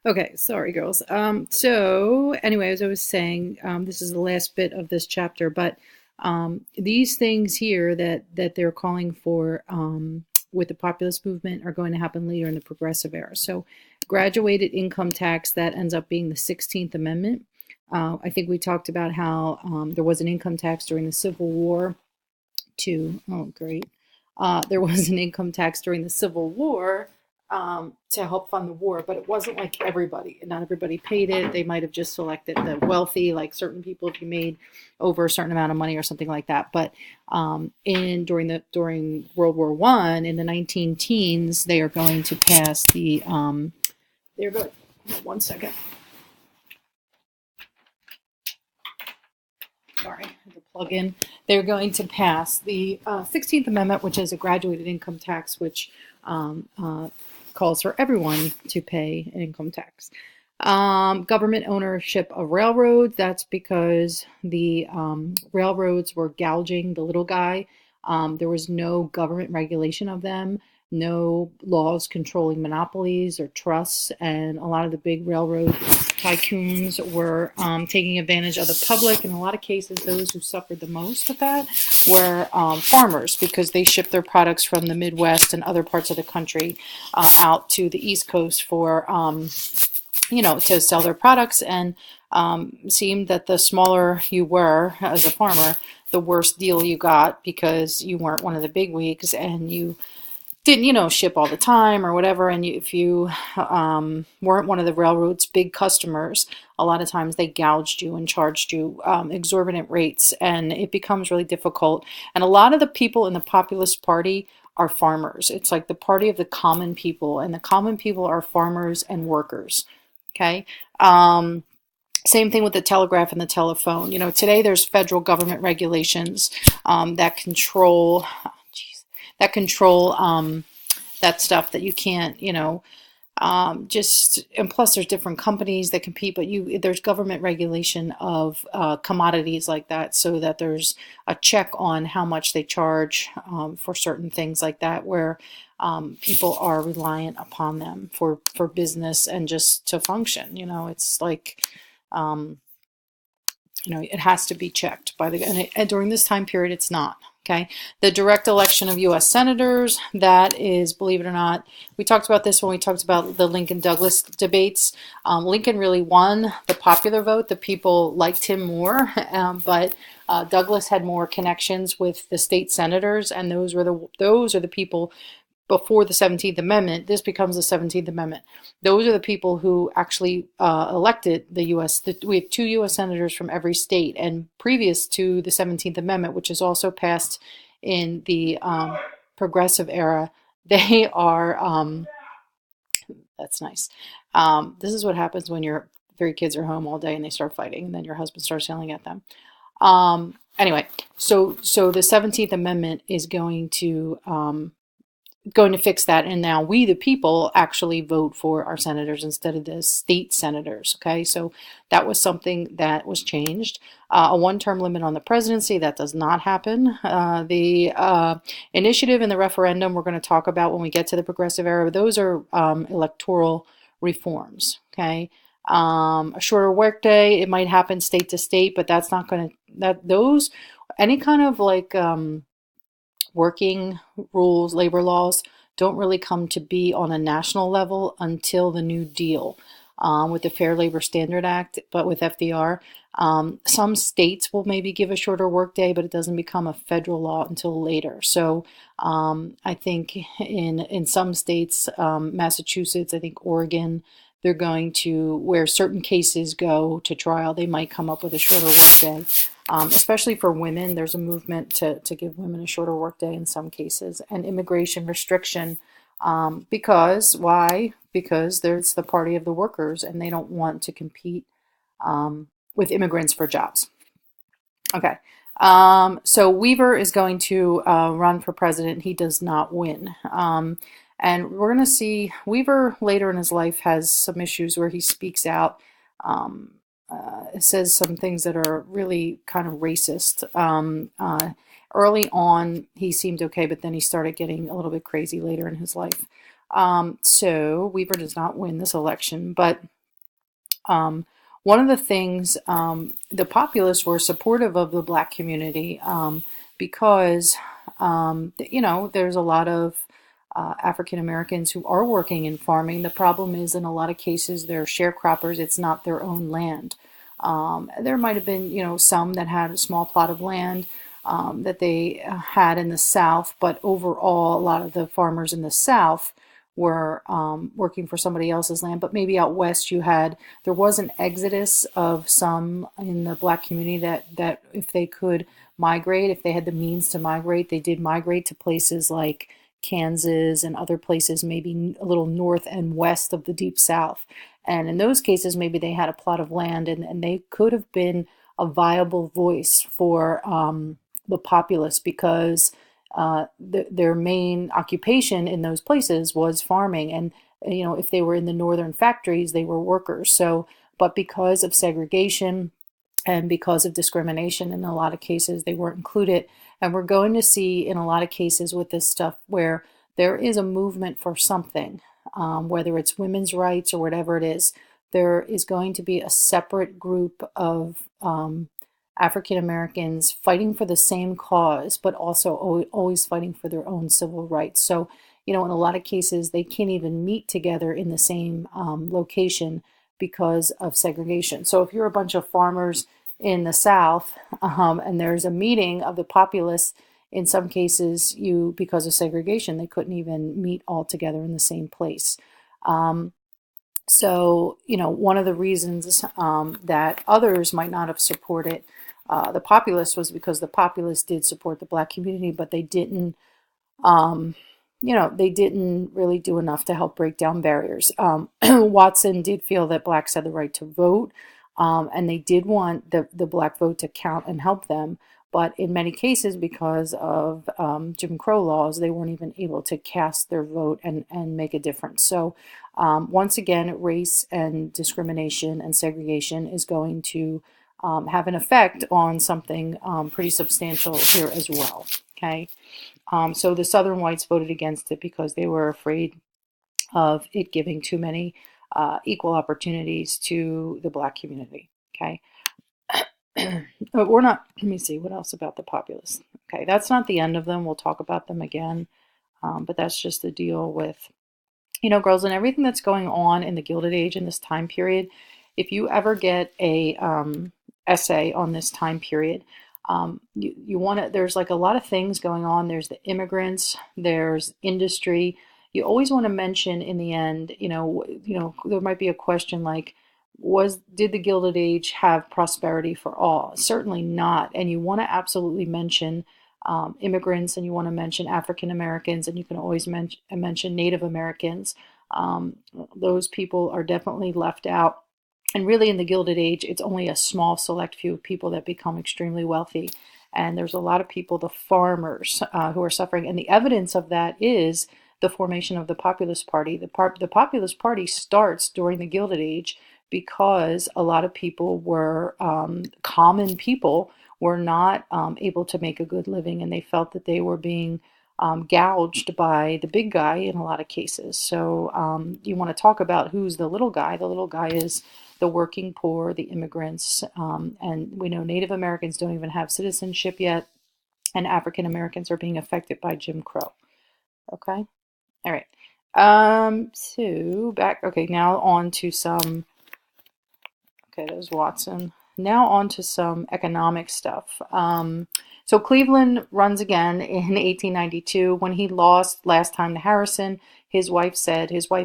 Okay, sorry, girls. So anyway, as I was saying, this is the last bit of this chapter, but these things here that they're calling for with the populist movement are going to happen later in the progressive era. So graduated income tax, that ends up being the 16th Amendment. I think we talked about how there was an income tax during the Civil War to, oh, great. There was an income tax during the Civil War to help fund the war, but it wasn't like everybody. Not everybody paid it. They might have just selected the wealthy, like certain people, if you made over a certain amount of money or something like that. But during World War One in the 19 teens, they are going to pass the they're going. 1 second. Sorry, I had to plug in. They're going to pass the 16th Amendment, which is a graduated income tax, which calls for everyone to pay an income tax. Government ownership of railroads, that's because the railroads were gouging the little guy. There was no government regulation of them, no laws controlling monopolies or trusts, and a lot of the big railroad tycoons were taking advantage of the public. In a lot of cases, those who suffered the most with that were farmers, because they shipped their products from the Midwest and other parts of the country out to the East Coast for to sell their products, and seemed that the smaller you were as a farmer, the worse deal you got, because you weren't one of the big wigs and you didn't, ship all the time or whatever. And if you weren't one of the railroad's big customers, a lot of times they gouged you and charged you exorbitant rates, and it becomes really difficult. And a lot of the people in the Populist Party are farmers. It's like the party of the common people, and the common people are farmers and workers. Okay. Same thing with the telegraph and the telephone. Today there's federal government regulations that control that stuff, that you can't, and plus there's different companies that compete, but there's government regulation of commodities like that, so that there's a check on how much they charge for certain things like that, where people are reliant upon them for business and just to function. It's like, it has to be checked by and during this time period, it's not. Okay, the direct election of U.S. senators, that is, believe it or not, we talked about this when we talked about the Lincoln-Douglas debates. Lincoln really won the popular vote. The people liked him more, but Douglas had more connections with the state senators, and those are the people before the 17th Amendment. This becomes the 17th Amendment. Those are the people who actually elected the U.S. We have 2 U.S. senators from every state, and previous to the 17th Amendment, which is also passed in the progressive era, they are, that's nice. This is what happens when your 3 kids are home all day and they start fighting, and then your husband starts yelling at them. Anyway, so the 17th Amendment is going to fix that, and now we the people actually vote for our senators instead of the state senators. Okay, so that was something that was changed. A one-term limit on the presidency, that does not happen. The initiative and the referendum we're going to talk about when we get to the progressive era. Those are electoral reforms. Okay, a shorter workday, it might happen state to state, but that's not going to any kind of like working rules, labor laws, don't really come to be on a national level until the New Deal with the Fair Labor Standard Act, but with FDR. Some states will maybe give a shorter workday, but it doesn't become a federal law until later. So I think in some states, Massachusetts, I think Oregon, they're going to, where certain cases go to trial, they might come up with a shorter workday. Especially for women, there's a movement to give women a shorter workday in some cases, and immigration restriction. Why? Because there's the party of the workers, and they don't want to compete with immigrants for jobs. Okay, so Weaver is going to run for president. He does not win. And we're going to see Weaver later in his life has some issues where he speaks out. Says some things that are really kind of racist. Early on, he seemed okay, but then he started getting a little bit crazy later in his life. So Weaver does not win this election, but One of the things, the populists were supportive of the black community, because, there's a lot of African Americans who are working in farming. The problem is, in a lot of cases, they're sharecroppers. It's not their own land. There might have been, some that had a small plot of land that they had in the South, but overall, a lot of the farmers in the South were working for somebody else's land. But maybe out west, there was an exodus of some in the black community that if they could migrate, if they had the means to migrate, they did migrate to places like Kansas and other places, maybe a little north and west of the Deep South. And in those cases, maybe they had a plot of land, and they could have been a viable voice for the populace, because their main occupation in those places was farming. And, if they were in the northern factories, they were workers. So, but because of segregation and because of discrimination, in a lot of cases, they weren't included. And we're going to see in a lot of cases with this stuff where there is a movement for something, whether it's women's rights or whatever it is, there is going to be a separate group of African Americans fighting for the same cause, but also always fighting for their own civil rights. So, in a lot of cases, they can't even meet together in the same location because of segregation. So, if you're a bunch of farmers in the South, and there's a meeting of the populace, in some cases, because of segregation, they couldn't even meet all together in the same place. So, one of the reasons that others might not have supported the populists was because the populists did support the black community, but they didn't, they didn't really do enough to help break down barriers. Watson did feel that blacks had the right to vote, and they did want the black vote to count and help them. But in many cases, because of Jim Crow laws, they weren't even able to cast their vote and make a difference. So once again, race and discrimination and segregation is going to have an effect on something pretty substantial here as well. Okay, so the Southern whites voted against it because they were afraid of it giving too many equal opportunities to the black community. Okay. We're not, let me see, what else about the populace? Okay, that's not the end of them. We'll talk about them again. But that's just the deal with, girls, and everything that's going on in the Gilded Age in this time period. If you ever get a essay on this time period, you want to, there's like a lot of things going on. There's the immigrants, there's industry. You always want to mention in the end, there might be a question like, did the Gilded Age have prosperity for all? Certainly not. And you want to absolutely mention immigrants, and you want to mention African Americans, and you can always mention Native Americans. Those people are definitely left out. And really, in the Gilded Age, it's only a small select few of people that become extremely wealthy. And there's a lot of people, the farmers, who are suffering. And the evidence of that is the formation of the Populist Party. The Populist Party starts during the Gilded Age because a lot of people were common people were not able to make a good living, and they felt that they were being gouged by the big guy in a lot of cases. So you want to talk about who's the little guy. The little guy is the working poor, the immigrants, and we know Native Americans don't even have citizenship yet, and African Americans are being affected by Jim Crow. Okay, all right. So back. Okay, now on to some. Okay, that was Watson. Now on to some economic stuff. So Cleveland runs again in 1892. When he lost last time to Harrison, his wife,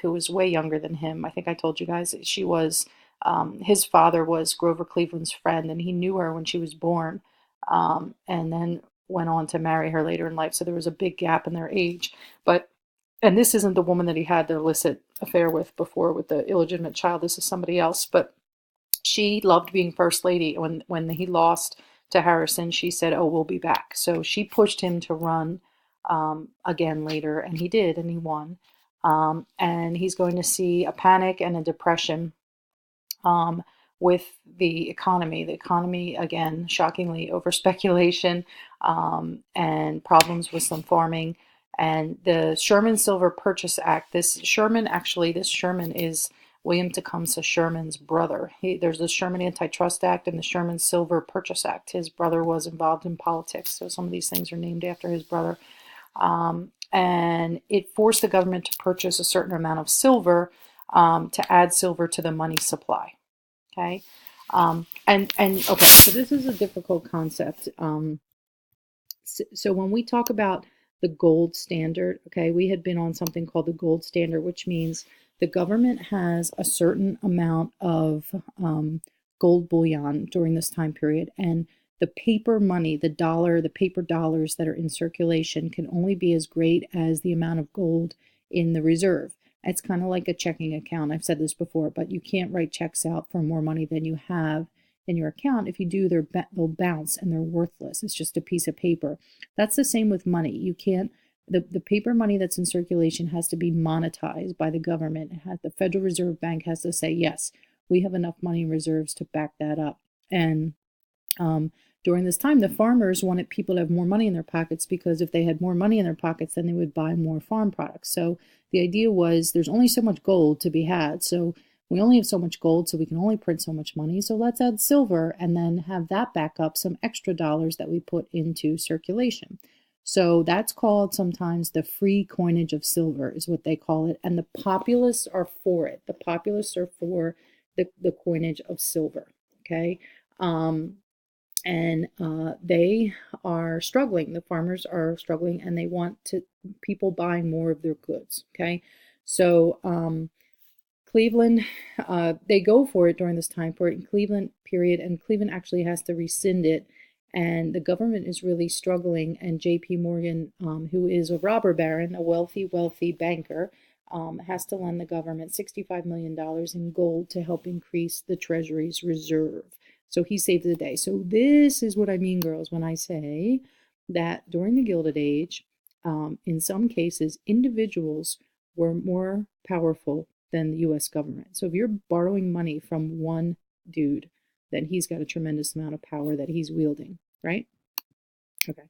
who was way younger than him, I think I told you guys, his father was Grover Cleveland's friend, and he knew her when she was born, and then went on to marry her later in life. So there was a big gap in their age. And this isn't the woman that he had the illicit affair with before with the illegitimate child. This is somebody else. But she loved being first lady. When he lost to Harrison, she said, "Oh, we'll be back." So she pushed him to run again later, and he did, and he won. And he's going to see a panic and a depression with the economy. The economy, again, shockingly, over speculation and problems with some farming. And the Sherman Silver Purchase Act, this Sherman William Tecumseh Sherman's brother. There's the Sherman Antitrust Act and the Sherman Silver Purchase Act. His brother was involved in politics, so some of these things are named after his brother. And it forced the government to purchase a certain amount of silver to add silver to the money supply. Okay, and okay, so this is a difficult concept. So when we talk about the gold standard, okay, we had been on something called the gold standard, which means the government has a certain amount of gold bullion during this time period, and the paper money, the dollar, the paper dollars that are in circulation can only be as great as the amount of gold in the reserve. It's kind of like a checking account. I've said this before, but you can't write checks out for more money than you have in your account. If you do, they'll bounce and they're worthless. It's just a piece of paper. That's the same with money. You can't, the paper money that's in circulation has to be monetized by the government. The Federal Reserve Bank has to say, yes, we have enough money in reserves to back that up. And during this time, the farmers wanted people to have more money in their pockets, because if they had more money in their pockets, then they would buy more farm products. So the idea was there's only so much gold to be had. So we only have so much gold, so we can only print so much money. So let's add silver and then have that back up some extra dollars that we put into circulation. So that's called sometimes the free coinage of silver is what they call it. And the populists are for it. The populists are for the coinage of silver. Okay. And they are struggling. The farmers are struggling, and they want people buying more of their goods. Okay. So Cleveland, they go for it during this time period in Cleveland period, and Cleveland actually has to rescind it, and the government is really struggling. And J.P. Morgan, who is a robber baron, a wealthy banker, has to lend the government $65 million in gold to help increase the Treasury's reserve. So he saved the day. So this is what I mean, girls, when I say that during the Gilded Age, in some cases, individuals were more powerful than the U.S. government. So if you're borrowing money from one dude, then he's got a tremendous amount of power that he's wielding, right? Okay.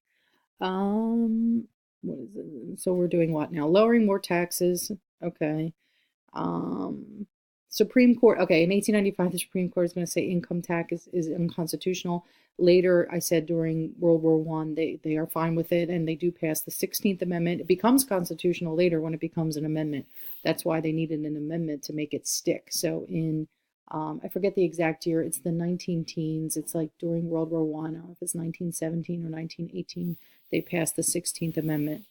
What is it? So we're doing what now? Lowering more taxes. Okay. Supreme Court. Okay, in 1895, the Supreme Court is going to say income tax is unconstitutional. Later, I said during World War I, they are fine with it, and they do pass the 16th Amendment. It becomes constitutional later when it becomes an amendment. That's why they needed an amendment to make it stick. So in, I forget the exact year, it's the 19 teens. It's like during World War I, I don't know if it's 1917 or 1918, they passed the 16th Amendment.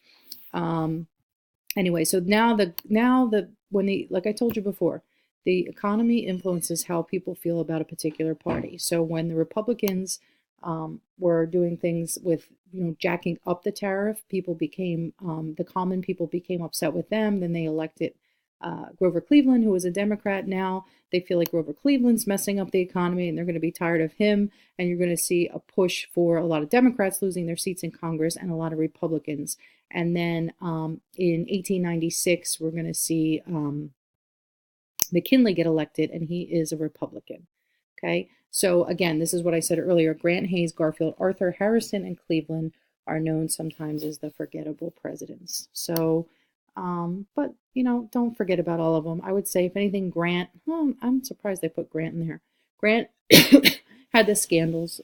Anyway, so like I told you before, the economy influences how people feel about a particular party. So when the Republicans were doing things with, jacking up the tariff, the common people became upset with them. Then they elected Grover Cleveland, who was a Democrat. Now they feel like Grover Cleveland's messing up the economy, and they're going to be tired of him. And you're going to see a push for a lot of Democrats losing their seats in Congress and a lot of Republicans. And then in 1896, we're going to see McKinley get elected, and he is a Republican. Okay, so again, this is what I said earlier. Grant, Hayes, Garfield, Arthur, Harrison, and Cleveland are known sometimes as the forgettable presidents. So, but don't forget about all of them. I would say, if anything, Grant. I'm surprised they put Grant in there. Grant had the scandals.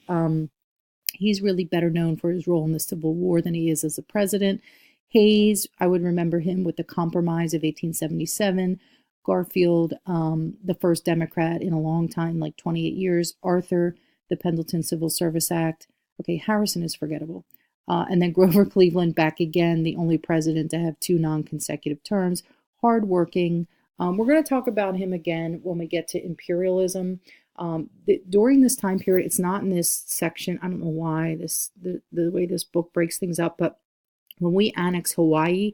He's really better known for his role in the Civil War than he is as a president. Hayes, I would remember him with the Compromise of 1877. Garfield, the first Democrat in a long time, like 28 years. Arthur, the Pendleton Civil Service Act. Okay, Harrison is forgettable. And then Grover Cleveland, back again, the only president to have 2 non-consecutive terms. Hardworking. We're going to talk about him again when we get to imperialism. During this time period, it's not in this section. I don't know why the way this book breaks things up, but when we annex Hawaii,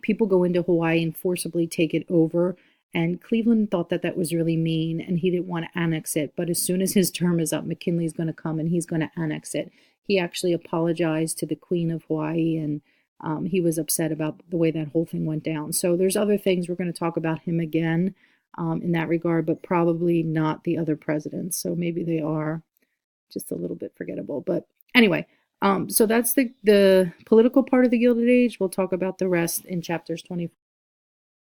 people go into Hawaii and forcibly take it over. And Cleveland thought that was really mean, and he didn't want to annex it. But as soon as his term is up, McKinley's going to come and he's going to annex it. He actually apologized to the Queen of Hawaii, and he was upset about the way that whole thing went down. So there's other things. We're going to talk about him again in that regard, but probably not the other presidents. So maybe they are just a little bit forgettable. But anyway, so that's the political part of the Gilded Age. We'll talk about the rest in chapters 24.